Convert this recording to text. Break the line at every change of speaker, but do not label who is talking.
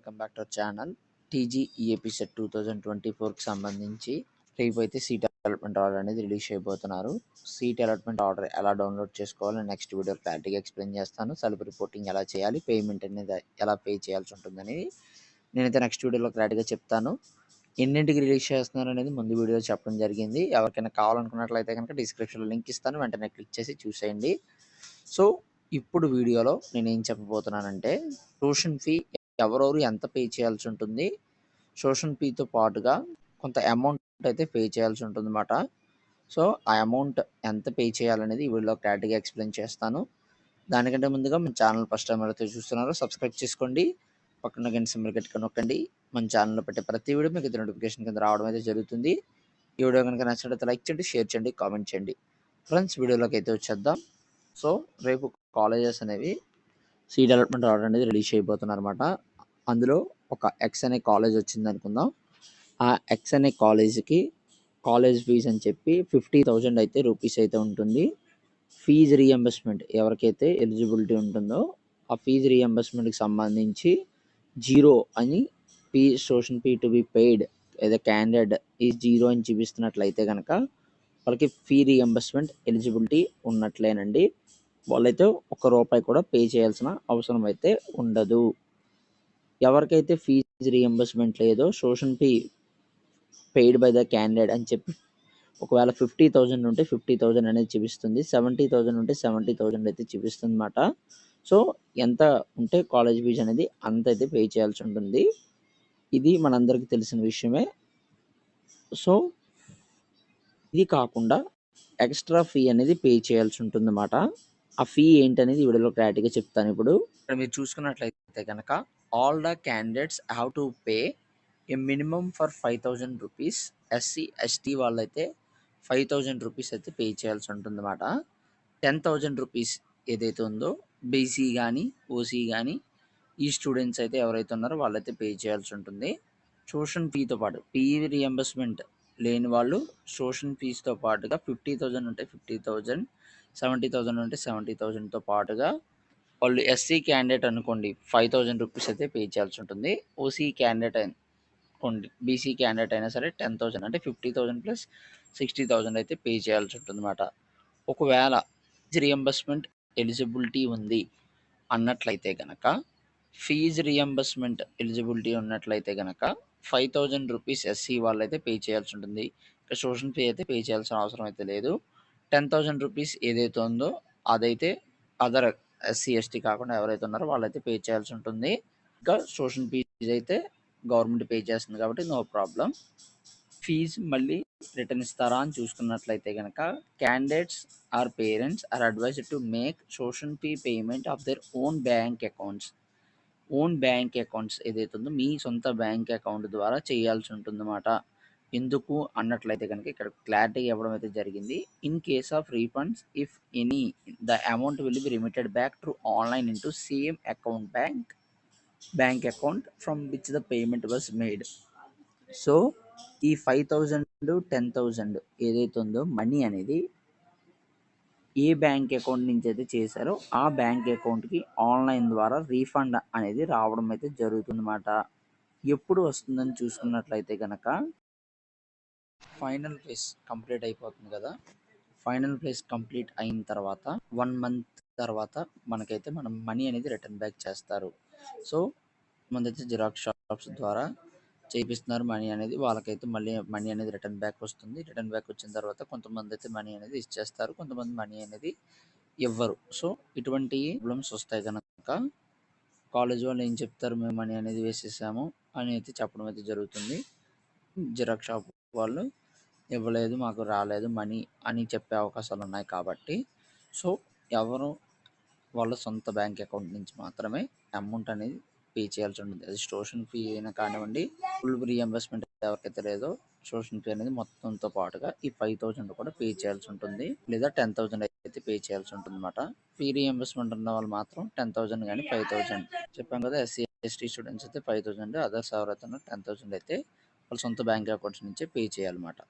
Welcome back to our channel. TGEAP CET 2024కి సంబంధించి రేపు అయితే సీట్ అలాట్మెంట్ ఆర్డర్ అనేది రిలీజ్ చేయబోతున్నారు. సీట్ అలాట్మెంట్ ఆర్డర్ ఎలా డౌన్లోడ్ చేసుకోవాలో నెక్స్ట్ వీడియో క్లారిటీగా ఎక్స్ప్లెయిన్ చేస్తాను. సెల్ఫ్ రిపోర్టింగ్ ఎలా చేయాలి, పేమెంట్ అనేది ఎలా పే చేయాల్సి ఉంటుందని నేనైతే నెక్స్ట్ వీడియోలో క్లారిటీగా చెప్తాను. ఎన్నింటికి రిలీజ్ చేస్తున్నారు అనేది ముందు వీడియో చెప్పడం జరిగింది. ఎవరికైనా కావాలనుకున్నట్లయితే కనుక డిస్క్రిప్షన్లో లింక్ ఇస్తాను, వెంటనే క్లిక్ చేసి చూసేయండి. సో ఇప్పుడు వీడియోలో నేనేం చెప్పబోతున్నానంటే, ట్యూషన్ ఫీ ఎవరెవరు ఎంత పే చేయాల్సి ఉంటుంది, ట్యూషన్ ఫీతో పాటుగా కొంత అమౌంట్ అయితే పే చేయాల్సి ఉంటుంది అన్నమాట. సో ఆ అమౌంట్ ఎంత పే చేయాలనేది ఈ వీడియోలో క్లారిటీగా ఎక్స్ప్లెయిన్ చేస్తాను. దానికంటే ముందుగా మన ఛానల్ ఫస్ట్ టైం ఎవరైతే చూస్తున్నారో సబ్స్క్రైబ్ చేసుకోండి, పక్కన గంట సింబల్ గట్టిగా నొక్కండి. మన ఛానల్లో పెట్టే ప్రతి వీడియో మీకు నోటిఫికేషన్ కింద రావడం అయితే జరుగుతుంది. ఈ వీడియో కనుక నచ్చినట్లయితే లైక్ చేయండి, షేర్ చేయండి, కామెంట్ చేయండి. ఫ్రెండ్స్, వీడియోలోకి అయితే వచ్చేద్దాం. సో రేపు కాలేజెస్ అనేవి సీట్ అలాట్మెంట్ ఆర్డర్ అనేది రిలీజ్ చేయబోతున్నారు అనమాట. అందులో ఒక ఎక్స్ అనే కాలేజ్ వచ్చింది అనుకుందాం. ఆ ఎక్స్ అనే కాలేజీకి కాలేజ్ ఫీజు అని చెప్పి 50,000 అయితే రూపీస్ అయితే ఉంటుంది. ఫీజు రీఎంబర్స్మెంట్ ఎవరికైతే ఎలిజిబిలిటీ ఉంటుందో ఆ ఫీజు రీఎంబర్స్మెంట్కి సంబంధించి జీరో అని tuition fee to be paid ఏదో క్యాండిడేట్ ఈ జీరో అని చూపిస్తున్నట్లయితే కనుక వాళ్ళకి ఫీ రీఎంబర్స్మెంట్ ఎలిజిబిలిటీ ఉన్నట్లేనండి. వాళ్ళైతే ₹1 కూడా పే చేయాల్సిన అవసరం అయితే ఉండదు. ఎవరికైతే ఫీజు రీఎంబర్స్మెంట్ లేదో tuition fee paid by the candidate అని చెప్పి ఒకవేళ 50,000 ఉంటే 50,000 అనేది చూపిస్తుంది, 70,000 ఉంటే 70,000 అయితే చూపిస్తుంది అన్నమాట. సో ఎంత ఉంటే కాలేజ్ ఫీజు అనేది అంత అయితే పే చేయాల్సి ఉంటుంది. ఇది మనందరికీ తెలిసిన విషయమే. సో ఇది కాకుండా ఎక్స్ట్రా ఫీ అనేది పే చేయాల్సి ఉంటుంది అన్నమాట. ఆ ఫీ ఏంటనేది వీడియోలో క్లారిటీగా చెప్తాను. ఇప్పుడు ఇక్కడ మీరు చూసుకున్నట్లయితే కనుక all the candidates have to pay A minimum for 5,000 rupees. SC ST వాళ్ళైతే 5,000 రూపీస్ అయితే పే చేయాల్సి ఉంటుంది అన్నమాట. 10,000 రూపీస్ ఏదైతే ఉందో బీసీ కానీ ఓసీ కానీ ఈ స్టూడెంట్స్ అయితే ఎవరైతే ఉన్నారో వాళ్ళైతే పే చేయాల్సి ఉంటుంది. ట్యూషన్ ఫీతో పాటు ఫీ రియంబర్స్మెంట్ లేని వాళ్ళు ట్యూషన్ ఫీజుతో పాటుగా 50,000 ఉంటే 50,000, 70,000 ఉంటే 70,000తో పాటుగా వాళ్ళు ఎస్సీ క్యాండిడేట్ అనుకోండి 5,000 రూపీస్ అయితే పే చేయాల్సి ఉంటుంది. ఓసీ క్యాండిడేట్ అనుకోండి, బీసీ క్యాండిడేట్ అయినా సరే 10,000 అంటే 50,000 ప్లస్ 60,000 అయితే పే చేయాల్సి ఉంటుంది అన్నమాట. ఒకవేళ రియంబర్స్మెంట్ ఎలిజిబిలిటీ ఉంది అన్నట్లయితే కనుక ఫీజు రియంబర్స్మెంట్ ఎలిజిబిలిటీ ఉన్నట్లయితే కనుక 5,000 రూపీస్ ఎస్సీ వాళ్ళైతే పే చేయాల్సి ఉంటుంది. ఇక ట్యూషన్ ఫీ అయితే పే చేయాల్సిన అవసరం అయితే లేదు. 10,000 రూపీస్ ఏదైతే ఉందో అదైతే అదర్ ఎస్సీ ఎస్టీ కాకుండా ఎవరైతే ఉన్నారో వాళ్ళైతే పే చేయాల్సి ఉంటుంది. ఇంకా ట్యూషన్ ఫీజు అయితే గవర్నమెంట్ పే చేస్తుంది కాబట్టి నో ప్రాబ్లం. ఫీజు మళ్ళీ రిటర్న్ ఇస్తారా అని చూసుకున్నట్లయితే కనుక candidates or parents are advised to make tuition fee payment of their own bank accounts. Own bank accounts ఏదైతే ఉందో మీ సొంత బ్యాంక్ అకౌంట్ ద్వారా చేయాల్సి ఉంటుందన్నమాట. ఎందుకు అన్నట్లయితే కనుక ఇక్కడ క్లారిటీ ఇవ్వడం అయితే జరిగింది. In case of refunds if any the amount will be remitted back to online into same account bank account from which the payment was made. So ఈ 5,000 10,000 ఏదైతే ఉందో మనీ అనేది ఏ బ్యాంక్ అకౌంట్ నుంచి అయితే చేశారో ఆ బ్యాంక్ అకౌంట్కి ఆన్లైన్ ద్వారా రీఫండ్ అనేది రావడం అయితే జరుగుతుందన్నమాట. ఎప్పుడు వస్తుందని చూసుకున్నట్లయితే కనుక ఫైనల్ ఫేజ్ కంప్లీట్ అయిపోతుంది కదా, ఫైనల్ ఫేజ్ కంప్లీట్ అయిన తర్వాత 1 మంత్ తర్వాత మనకైతే మనం మనీ అనేది రిటర్న్ బ్యాక్ చేస్తారు. సో ముందైతే జిరాక్స్ షాప్స్ ద్వారా చేపిస్తున్నారు మనీ అనేది, వాళ్ళకైతే మళ్ళీ మనీ అనేది రిటర్న్ బ్యాక్ వస్తుంది. రిటర్న్ బ్యాక్ వచ్చిన తర్వాత కొంతమంది అయితే మనీ అనేది ఇచ్చేస్తారు, కొంతమంది మనీ అనేది ఇవ్వరు. సో ఇటువంటి ప్రాబ్లమ్స్ వస్తాయి కనుక కాలేజ్ వాళ్ళు ఏం చెప్తారు, మేము మనీ అనేది వేసేసాము అని అయితే చెప్పడం అయితే జరుగుతుంది. జిరాక్స్ షాప్ వాళ్ళు ఇవ్వలేదు, మాకు రాలేదు మనీ అని చెప్పే అవకాశాలు ఉన్నాయి కాబట్టి సో ఎవరు వాళ్ళ సొంత బ్యాంక్ అకౌంట్ నుంచి మాత్రమే అమౌంట్ అనేది పే చేయాల్సి ఉంటుంది. అది ట్యూషన్ ఫీ అయినా కానివ్వండి, ఫుల్ రీఎంబర్స్మెంట్ ఎవరికైతే లేదో ట్యూషన్ ఫీ అనేది మొత్తంతో పాటుగా ఈ 5,000 కూడా పే చేయాల్సి ఉంటుంది, లేదా 10,000 అయితే పే చేయాల్సి ఉంటుంది అనమాట. ఫీ రీఎంబర్స్మెంట్ ఉన్న వాళ్ళు మాత్రం 10,000 కానీ 5,000 చెప్పాం కదా. ఎస్సీ ఎస్టీ స్టూడెంట్స్ అయితే 5,000, అదర్స్ ఎవరైతే 10,000 అయితే వాళ్ళ సొంత బ్యాంక్ అకౌంట్స్ నుంచే పే చేయాలన్నమాట.